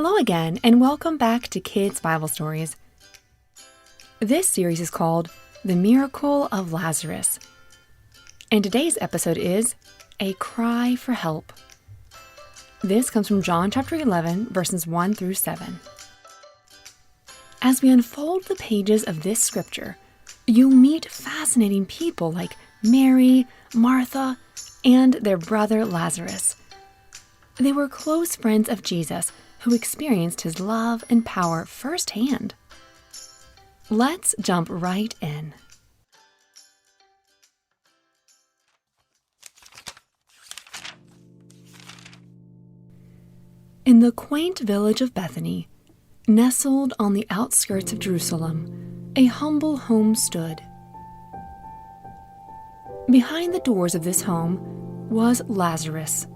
Hello again, and welcome back to Kids Bible Stories. This series is called The Miracle of Lazarus. And today's episode is A Cry for Help. This comes from John chapter 11, verses 1 through 7. As we unfold the pages of this scripture, you'll meet fascinating people like Mary, Martha, and their brother Lazarus. They were close friends of Jesus who experienced his love and power firsthand. Let's jump right in. In the quaint village of Bethany, nestled on the outskirts of Jerusalem, a humble home stood. Behind the doors of this home was Lazarus,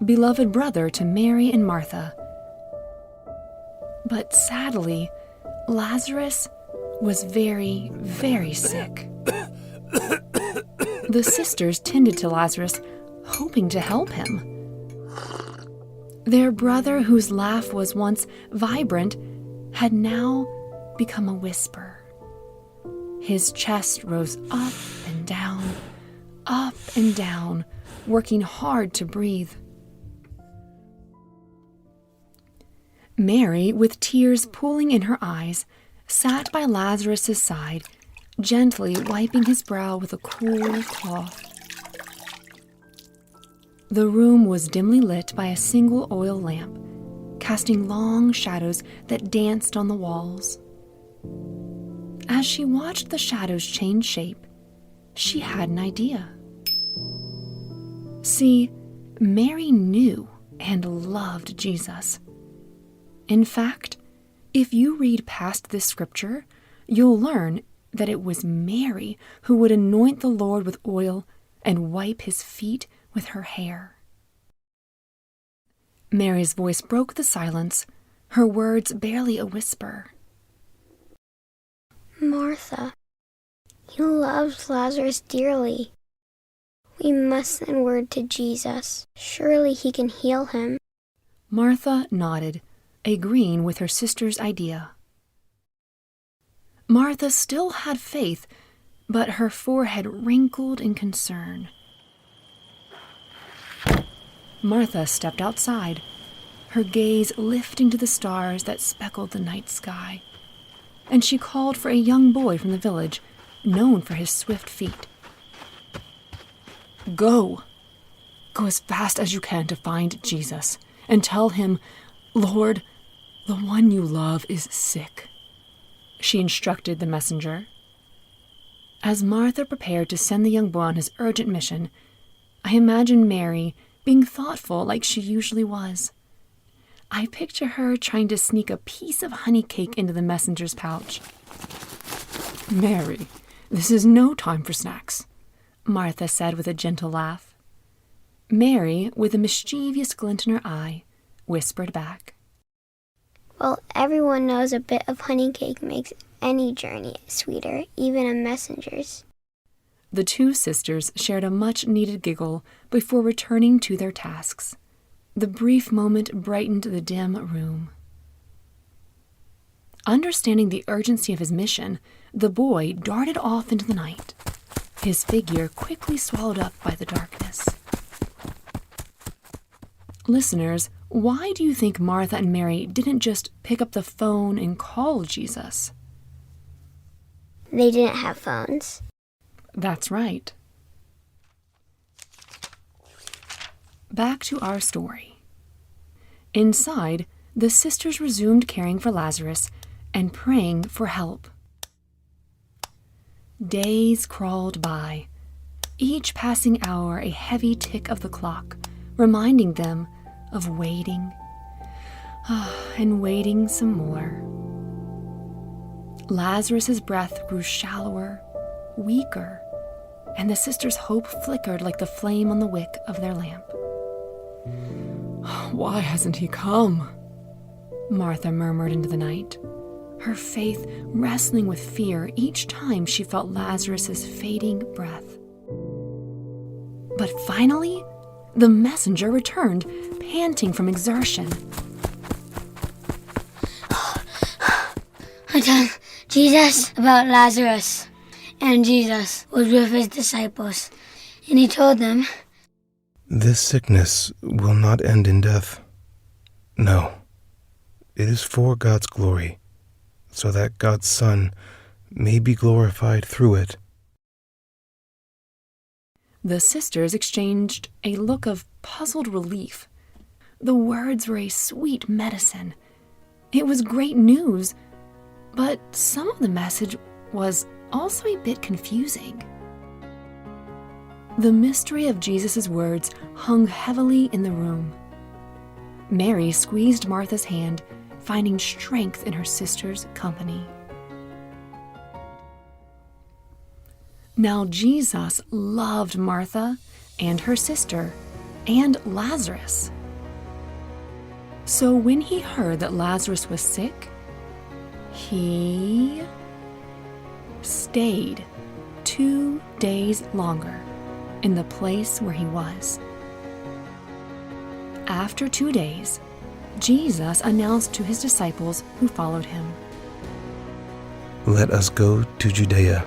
beloved brother to Mary and Martha. But sadly, Lazarus was very, very sick. The sisters tended to Lazarus, hoping to help him. Their brother, whose laugh was once vibrant, had now become a whisper. His chest rose up and down, working hard to breathe. Mary, with tears pooling in her eyes, sat by Lazarus' side, gently wiping his brow with a cool cloth. The room was dimly lit by a single oil lamp, casting long shadows that danced on the walls. As she watched the shadows change shape, she had an idea. See, Mary knew and loved Jesus. In fact, if you read past this scripture, you'll learn that it was Mary who would anoint the Lord with oil and wipe his feet with her hair. Mary's voice broke the silence, her words barely a whisper. Martha, he loves Lazarus dearly. We must send word to Jesus. Surely he can heal him. Martha nodded, agreeing with her sister's idea. Martha still had faith, but her forehead wrinkled in concern. Martha stepped outside, her gaze lifting to the stars that speckled the night sky, and she called for a young boy from the village, known for his swift feet. Go as fast as you can to find Jesus, and tell him, Lord, the one you love is sick, she instructed the messenger. As Martha prepared to send the young boy on his urgent mission, I imagined Mary being thoughtful like she usually was. I picture her trying to sneak a piece of honey cake into the messenger's pouch. Mary, this is no time for snacks, Martha said with a gentle laugh. Mary, with a mischievous glint in her eye, whispered back. Well, everyone knows a bit of honey cake makes any journey sweeter, even a messenger's. The two sisters shared a much-needed giggle before returning to their tasks. The brief moment brightened the dim room. Understanding the urgency of his mission, the boy darted off into the night, his figure quickly swallowed up by the darkness. Listeners, why do you think Martha and Mary didn't just pick up the phone and call Jesus? They didn't have phones. That's right. Back to our story. Inside, the sisters resumed caring for Lazarus and praying for help. Days crawled by, each passing hour a heavy tick of the clock, reminding them of waiting, and waiting some more. Lazarus's breath grew shallower, weaker, and the sisters' hope flickered like the flame on the wick of their lamp. Why hasn't he come? Martha murmured into the night, her faith wrestling with fear each time she felt Lazarus's fading breath. But finally, the messenger returned, panting from exertion. I told Jesus about Lazarus, and Jesus was with his disciples, and he told them, This sickness will not end in death. No, it is for God's glory, so that God's Son may be glorified through it. The sisters exchanged a look of puzzled relief. The words were a sweet medicine. It was great news, but some of the message was also a bit confusing. The mystery of Jesus' words hung heavily in the room. Mary squeezed Martha's hand, finding strength in her sister's company. Now Jesus loved Martha and her sister and Lazarus. So when he heard that Lazarus was sick, he stayed 2 days longer in the place where he was. After 2 days, Jesus announced to his disciples who followed him, Let us go to Judea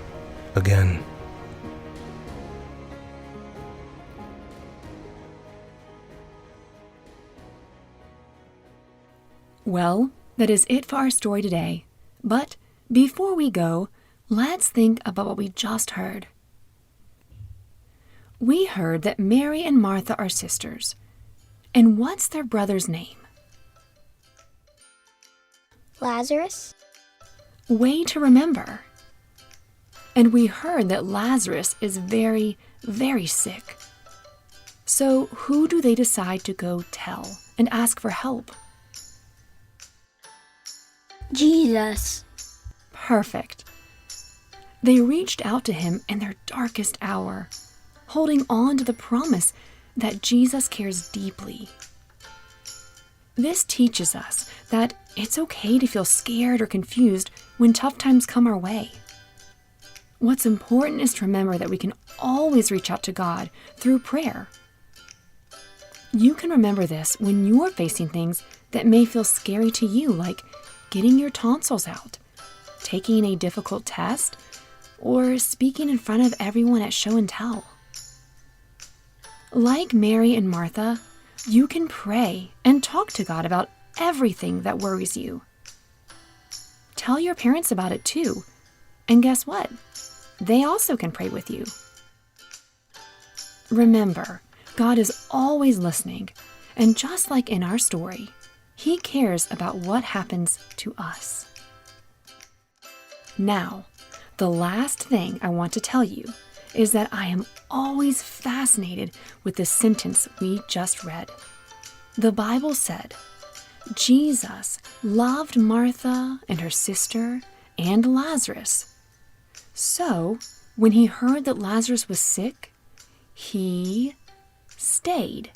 again. Well, that is it for our story today. But before we go, let's think about what we just heard. We heard that Mary and Martha are sisters. And what's their brother's name? Lazarus? Way to remember. And we heard that Lazarus is very, very sick. So who do they decide to go tell and ask for help? Jesus. Perfect. They reached out to him in their darkest hour, holding on to the promise that Jesus cares deeply. This teaches us that it's okay to feel scared or confused when tough times come our way. What's important is to remember that we can always reach out to God through prayer. You can remember this when you're facing things that may feel scary to you, like getting your tonsils out, taking a difficult test, or speaking in front of everyone at show and tell. Like Mary and Martha, you can pray and talk to God about everything that worries you. Tell your parents about it too, and guess what? They also can pray with you. Remember, God is always listening, and just like in our story, He cares about what happens to us. Now, the last thing I want to tell you is that I am always fascinated with the sentence we just read. The Bible said, Jesus loved Martha and her sister and Lazarus. So, when he heard that Lazarus was sick, he stayed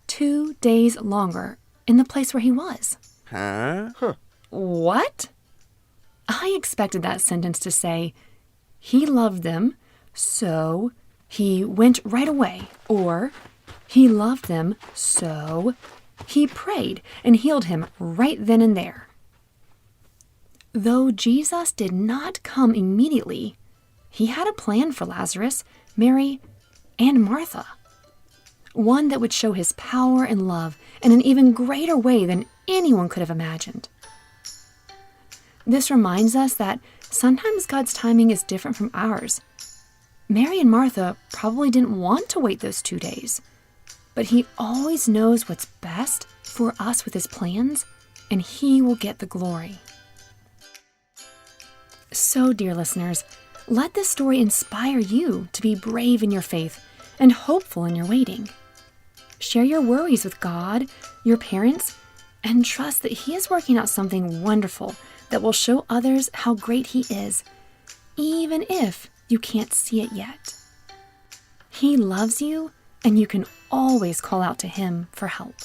2 days longer in the place where he was. Huh? What? I expected that sentence to say, he loved them, so he went right away, or he loved them, so he prayed and healed him right then and there. Though Jesus did not come immediately, he had a plan for Lazarus, Mary, and Martha. One that would show his power and love in an even greater way than anyone could have imagined. This reminds us that sometimes God's timing is different from ours. Mary and Martha probably didn't want to wait those 2 days, but he always knows what's best for us with his plans, and he will get the glory. So, dear listeners, let this story inspire you to be brave in your faith and hopeful in your waiting. Share your worries with God, your parents, and trust that He is working out something wonderful that will show others how great He is, even if you can't see it yet. He loves you, and you can always call out to Him for help.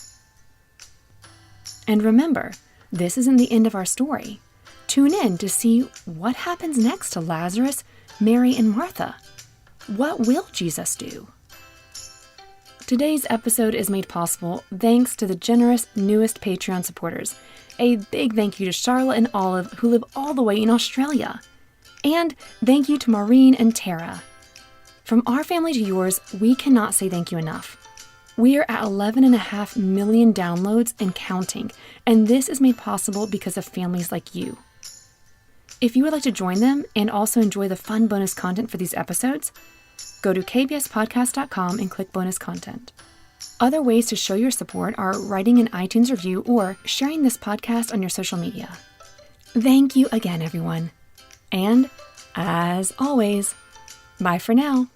And remember, this isn't the end of our story. Tune in to see what happens next to Lazarus, Mary, and Martha. What will Jesus do? Today's episode is made possible thanks to the generous newest Patreon supporters. A big thank you to Charlotte and Olive, who live all the way in Australia. And thank you to Maureen and Tara. From our family to yours, we cannot say thank you enough. We are at 11.5 million downloads and counting, and this is made possible because of families like you. If you would like to join them and also enjoy the fun bonus content for these episodes, go to kbspodcast.com and click bonus content. Other ways to show your support are writing an iTunes review or sharing this podcast on your social media. Thank you again, everyone. And, as always, bye for now.